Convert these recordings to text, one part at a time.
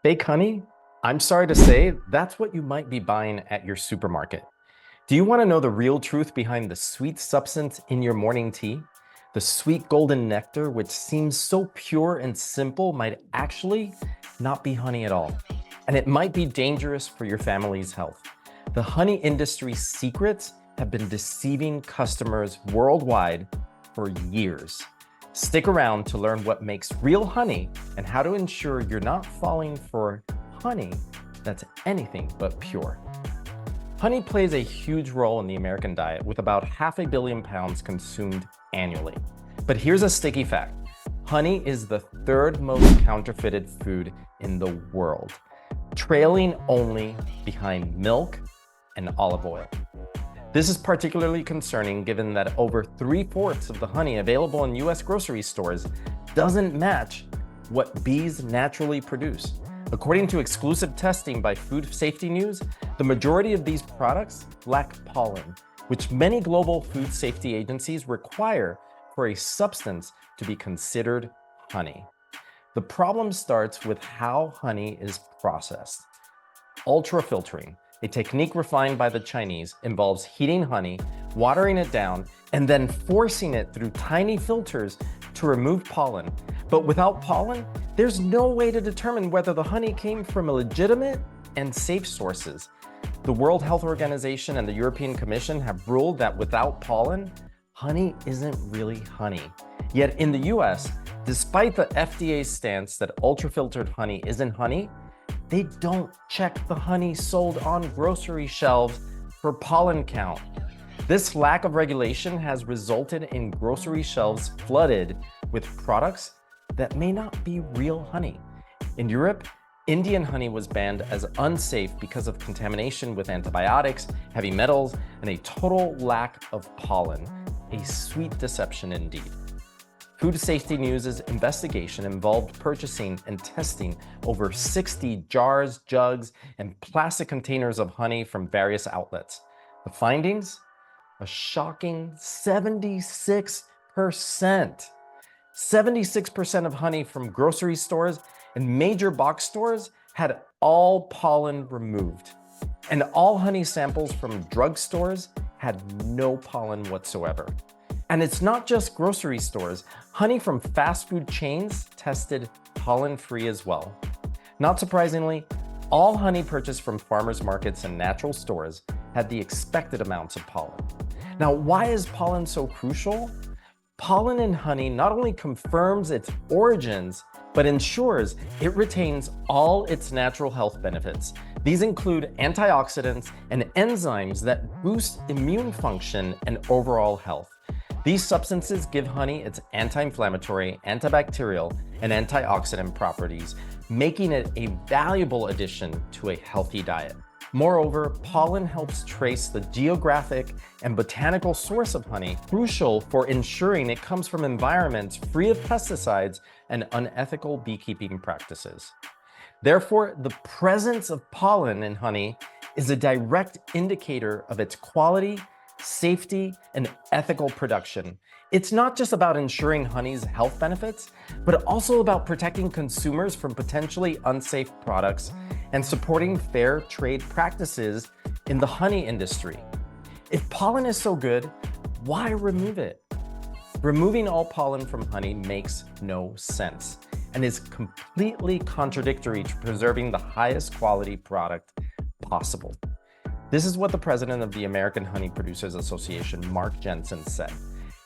Fake honey? I'm sorry to say, that's what you might be buying at your supermarket. Do you want to know the real truth behind the sweet substance in your morning tea? The sweet golden nectar, which seems so pure and simple, might actually not be honey at all. And it might be dangerous for your family's health. The honey industry's secrets have been deceiving customers worldwide for years. Stick around to learn what makes real honey and how to ensure you're not falling for honey that's anything but pure. Honey plays a huge role in the American diet, with about 500 million pounds consumed annually. But here's a sticky fact. Honey is the third most counterfeited food in the world, trailing only behind milk and olive oil. This is particularly concerning given that over 3/4 of the honey available in US grocery stores doesn't match what bees naturally produce. According to exclusive testing by Food Safety News, the majority of these products lack pollen, which many global food safety agencies require for a substance to be considered honey. The problem starts with how honey is processed. Ultrafiltering, a technique refined by the Chinese, involves heating honey, watering it down, and then forcing it through tiny filters to remove pollen. But without pollen, there's no way to determine whether the honey came from legitimate and safe sources. The World Health Organization and the European Commission have ruled that without pollen, honey isn't really honey. Yet in the US, despite the FDA's stance that ultrafiltered honey isn't honey, they don't check the honey sold on grocery shelves for pollen count. This lack of regulation has resulted in grocery shelves flooded with products that may not be real honey. In Europe, Indian honey was banned as unsafe because of contamination with antibiotics, heavy metals, and a total lack of pollen. A sweet deception indeed. Food Safety News' investigation involved purchasing and testing over 60 jars, jugs, and plastic containers of honey from various outlets. The findings? A shocking 76%. 76% of honey from grocery stores and major box stores had all pollen removed. And all honey samples from drugstores had no pollen whatsoever. And it's not just grocery stores. Honey from fast food chains tested pollen-free as well. Not surprisingly, all honey purchased from farmers markets and natural stores had the expected amounts of pollen. Now, why is pollen so crucial? Pollen in honey not only confirms its origins, but ensures it retains all its natural health benefits. These include antioxidants and enzymes that boost immune function and overall health. These substances give honey its anti-inflammatory, antibacterial, and antioxidant properties, making it a valuable addition to a healthy diet. Moreover, pollen helps trace the geographic and botanical source of honey, crucial for ensuring it comes from environments free of pesticides and unethical beekeeping practices. Therefore, the presence of pollen in honey is a direct indicator of its quality, safety, and ethical production. It's not just about ensuring honey's health benefits, but also about protecting consumers from potentially unsafe products and supporting fair trade practices in the honey industry. If pollen is so good, why remove it? Removing all pollen from honey makes no sense and is completely contradictory to preserving the highest quality product possible. This is what the president of the American Honey Producers Association, Mark Jensen, said.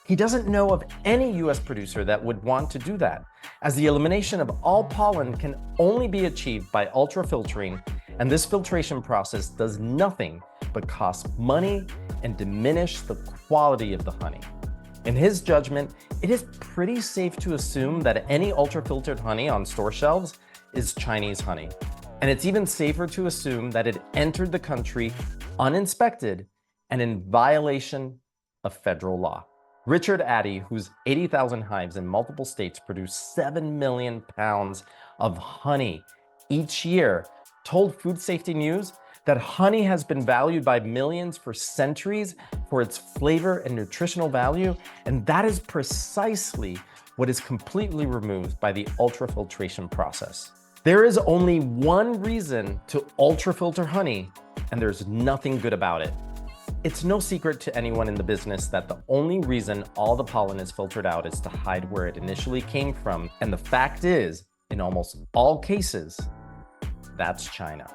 He doesn't know of any US producer that would want to do that, as the elimination of all pollen can only be achieved by ultrafiltering, and this filtration process does nothing but cost money and diminish the quality of the honey. In his judgment, it is pretty safe to assume that any ultrafiltered honey on store shelves is Chinese honey. And it's even safer to assume that it entered the country uninspected and in violation of federal law. Richard Addy, whose 80,000 hives in multiple states produce 7 million pounds of honey each year, told Food Safety News that honey has been valued by millions for centuries for its flavor and nutritional value, and that is precisely what is completely removed by the ultrafiltration process. There is only one reason to ultra-filter honey, and there's nothing good about it. It's no secret to anyone in the business that the only reason all the pollen is filtered out is to hide where it initially came from. And the fact is, in almost all cases, that's China.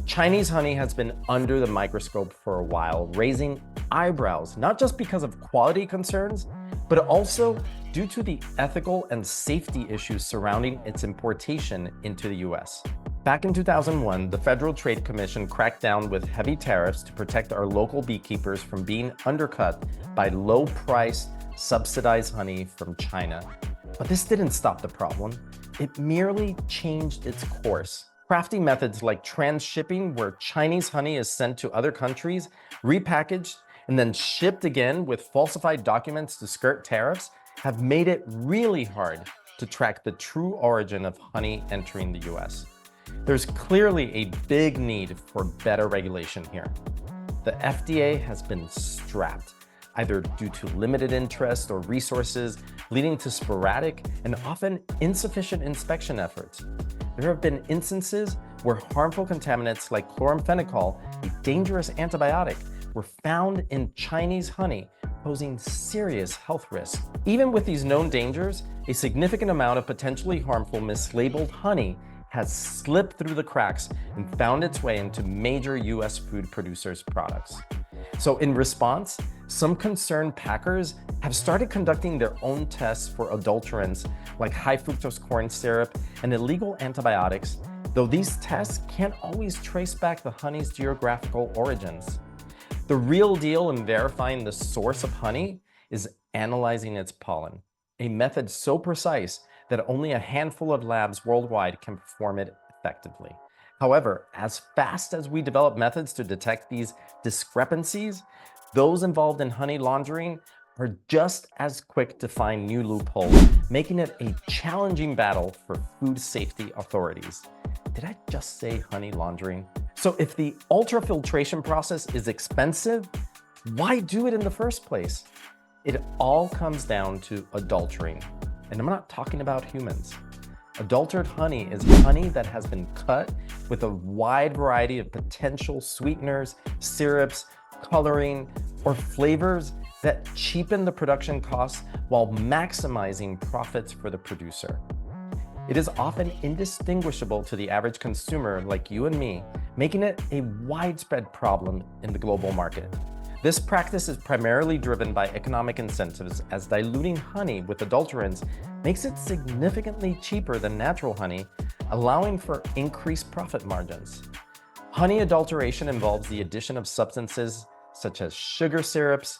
Chinese honey has been under the microscope for a while, raising eyebrows, not just because of quality concerns, but also due to the ethical and safety issues surrounding its importation into the US. Back in 2001, the Federal Trade Commission cracked down with heavy tariffs to protect our local beekeepers from being undercut by low-priced, subsidized honey from China. But this didn't stop the problem. It merely changed its course. Crafty methods like transshipping, where Chinese honey is sent to other countries, repackaged, and then shipped again with falsified documents to skirt tariffs, have made it really hard to track the true origin of honey entering the US. There's clearly a big need for better regulation here. The FDA has been strapped, either due to limited interest or resources, leading to sporadic and often insufficient inspection efforts. There have been instances where harmful contaminants like chloramphenicol, a dangerous antibiotic, were found in Chinese honey, posing serious health risks. Even with these known dangers, a significant amount of potentially harmful mislabeled honey has slipped through the cracks and found its way into major US food producers' products. So in response, some concerned packers have started conducting their own tests for adulterants like high fructose corn syrup and illegal antibiotics, though these tests can't always trace back the honey's geographical origins. The real deal in verifying the source of honey is analyzing its pollen, a method so precise that only a handful of labs worldwide can perform it effectively. However, as fast as we develop methods to detect these discrepancies, those involved in honey laundering are just as quick to find new loopholes, making it a challenging battle for food safety authorities. Did I just say honey laundering? So if the ultrafiltration process is expensive, why do it in the first place? It all comes down to adultering. And I'm not talking about humans. Adulterated honey is honey that has been cut with a wide variety of potential sweeteners, syrups, coloring, or flavors that cheapen the production costs while maximizing profits for the producer. It is often indistinguishable to the average consumer like you and me, making it a widespread problem in the global market. This practice is primarily driven by economic incentives, as diluting honey with adulterants makes it significantly cheaper than natural honey, allowing for increased profit margins. Honey adulteration involves the addition of substances such as sugar syrups,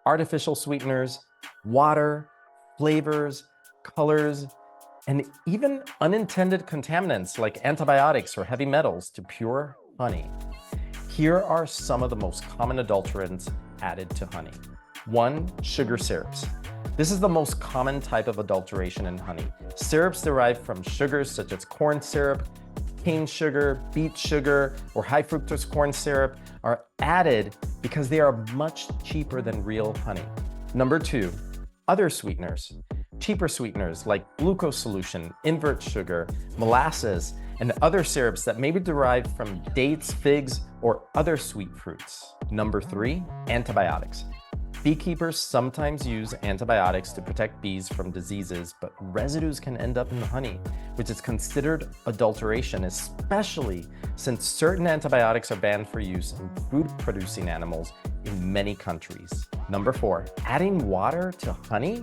artificial sweeteners, water, flavors, colors, and even unintended contaminants like antibiotics or heavy metals to pure honey. Here are some of the most common adulterants added to honey. 1. Sugar syrups. This is the most common type of adulteration in honey. Syrups derived from sugars such as corn syrup, cane sugar, beet sugar, or high fructose corn syrup are added because they are much cheaper than real honey. Number 2. Other sweeteners. Cheaper sweeteners like glucose solution, invert sugar, molasses, and other syrups that may be derived from dates, figs, or other sweet fruits. Number 3, antibiotics. Beekeepers sometimes use antibiotics to protect bees from diseases, but residues can end up in the honey, which is considered adulteration, especially since certain antibiotics are banned for use in food-producing animals in many countries. Number 4, adding water to honey.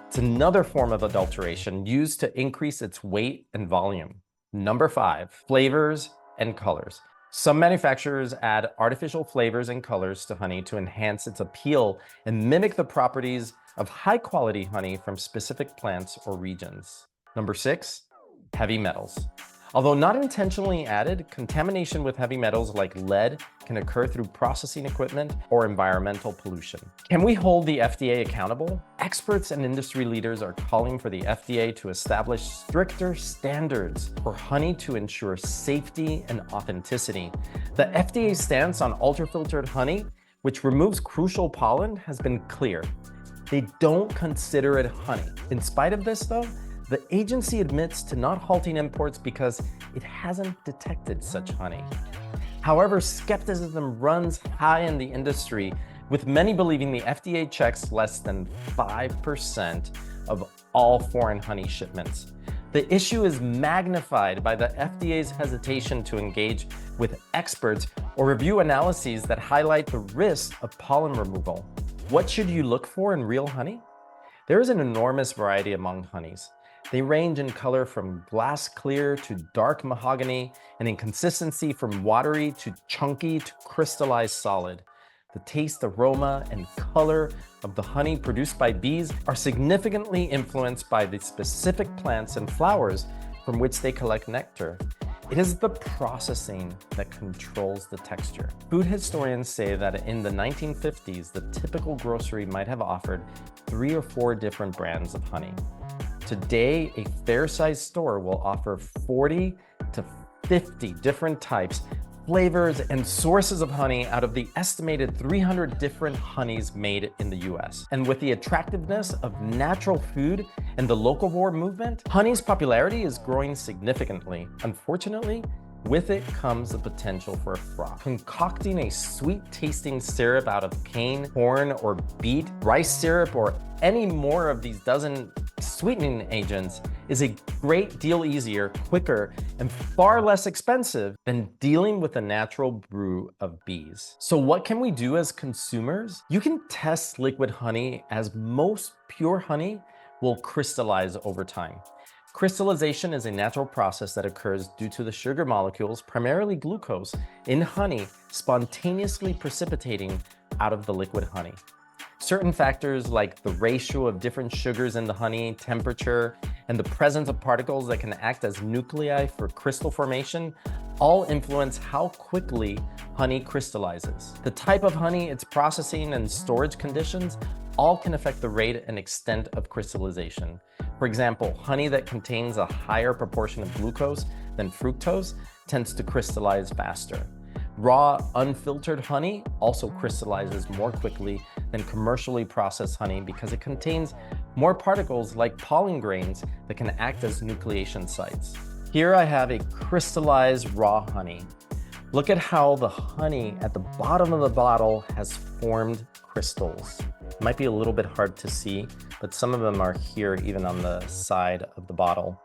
It's another form of adulteration used to increase its weight and volume. Number 5, flavors and colors. Some manufacturers add artificial flavors and colors to honey to enhance its appeal and mimic the properties of high-quality honey from specific plants or regions. Number 6, heavy metals. Although not intentionally added, contamination with heavy metals like lead can occur through processing equipment or environmental pollution. Can we hold the FDA accountable? Experts and industry leaders are calling for the FDA to establish stricter standards for honey to ensure safety and authenticity. The FDA's stance on ultrafiltered honey, which removes crucial pollen, has been clear. They don't consider it honey. In spite of this, though, The agency admits to not halting imports because it hasn't detected such honey. However, skepticism runs high in the industry, with many believing the FDA checks less than 5% of all foreign honey shipments. The issue is magnified by the FDA's hesitation to engage with experts or review analyses that highlight the risks of pollen removal. What should you look for in real honey? There is an enormous variety among honeys. They range in color from glass clear to dark mahogany, and in consistency from watery to chunky to crystallized solid. The taste, aroma, and color of the honey produced by bees are significantly influenced by the specific plants and flowers from which they collect nectar. It is the processing that controls the texture. Food historians say that in the 1950s, the typical grocery might have offered 3 or 4 different brands of honey. Today, a fair-sized store will offer 40 to 50 different types, flavors, and sources of honey out of the estimated 300 different honeys made in the US. And with the attractiveness of natural food and the locavore movement, honey's popularity is growing significantly. Unfortunately, with it comes the potential for a fraud. Concocting a sweet-tasting syrup out of cane, corn, or beet, rice syrup, or any more of these dozen sweetening agents is a great deal easier, quicker, and far less expensive than dealing with the natural brew of bees. So what can we do as consumers? You can test liquid honey, as most pure honey will crystallize over time. Crystallization is a natural process that occurs due to the sugar molecules, primarily glucose, in honey spontaneously precipitating out of the liquid honey. Certain factors like the ratio of different sugars in the honey, temperature, and the presence of particles that can act as nuclei for crystal formation all influence how quickly honey crystallizes. The type of honey, its processing, and storage conditions all can affect the rate and extent of crystallization. For example, honey that contains a higher proportion of glucose than fructose tends to crystallize faster. Raw, unfiltered honey also crystallizes more quickly than commercially processed honey because it contains more particles like pollen grains that can act as nucleation sites. Here I have a crystallized raw honey. Look at how the honey at the bottom of the bottle has formed crystals. It might be a little bit hard to see, but some of them are here even on the side of the bottle.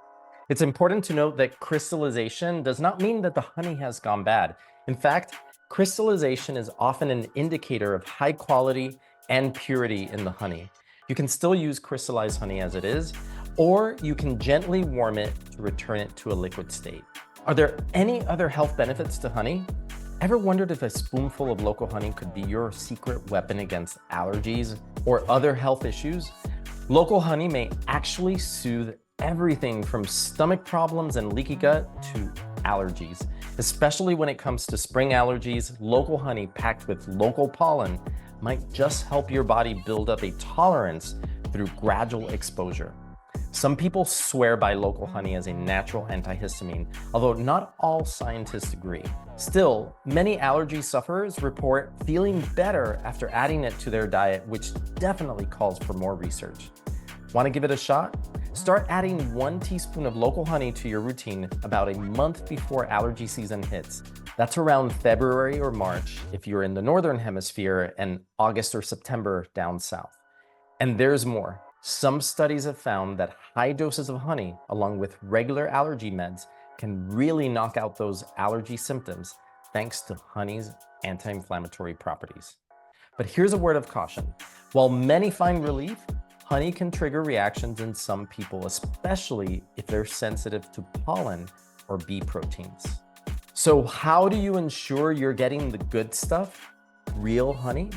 It's important to note that crystallization does not mean that the honey has gone bad. In fact, crystallization is often an indicator of high quality and purity in the honey. You can still use crystallized honey as it is, or you can gently warm it to return it to a liquid state. Are there any other health benefits to honey? Ever wondered if a spoonful of local honey could be your secret weapon against allergies or other health issues? Local honey may actually soothe everything from stomach problems and leaky gut to allergies. Especially when it comes to spring allergies, local honey packed with local pollen might just help your body build up a tolerance through gradual exposure. Some people swear by local honey as a natural antihistamine, although not all scientists agree. Still, many allergy sufferers report feeling better after adding it to their diet, which definitely calls for more research. Want to give it a shot? Start adding 1 teaspoon of local honey to your routine about a month before allergy season hits. That's around February or March if you're in the Northern Hemisphere, and August or September down south. And there's more. Some studies have found that high doses of honey, along with regular allergy meds, can really knock out those allergy symptoms thanks to honey's anti-inflammatory properties. But here's a word of caution. While many find relief, honey can trigger reactions in some people, especially if they're sensitive to pollen or bee proteins. So how do you ensure you're getting the good stuff? Real honey?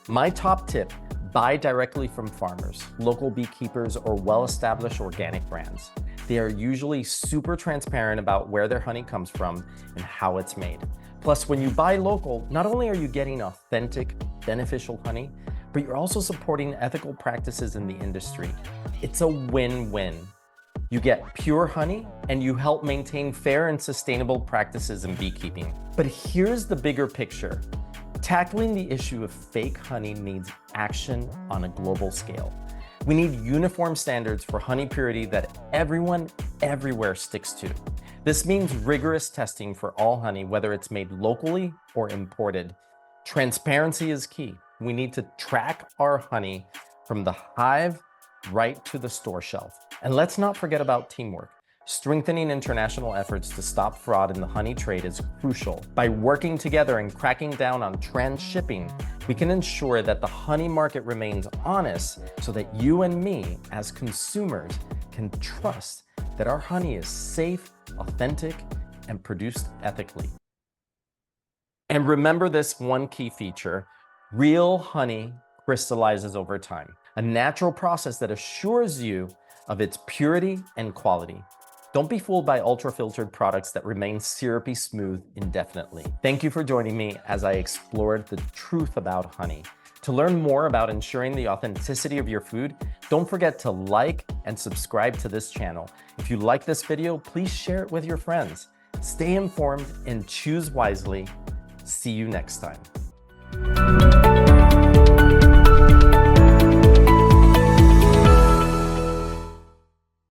My top tip: buy directly from farmers, local beekeepers, or well-established organic brands. They are usually super transparent about where their honey comes from and how it's made. Plus, when you buy local, not only are you getting authentic, beneficial honey, but you're also supporting ethical practices in the industry. It's a win-win. You get pure honey, and you help maintain fair and sustainable practices in beekeeping. But here's the bigger picture. Tackling the issue of fake honey needs action on a global scale. We need uniform standards for honey purity that everyone everywhere sticks to. This means rigorous testing for all honey, whether it's made locally or imported. Transparency is key. We need to track our honey from the hive right to the store shelf. And let's not forget about teamwork. Strengthening international efforts to stop fraud in the honey trade is crucial. By working together and cracking down on transshipping, we can ensure that the honey market remains honest so that you and me, as consumers, can trust that our honey is safe, authentic, and produced ethically. And remember this one key feature: real honey crystallizes over time, a natural process that assures you of its purity and quality. Don't be fooled by ultra-filtered products that remain syrupy smooth indefinitely. Thank you for joining me as I explored the truth about honey. To learn more about ensuring the authenticity of your food, don't forget to like and subscribe to this channel. If you like this video, please share it with your friends. Stay informed and choose wisely. See you next time.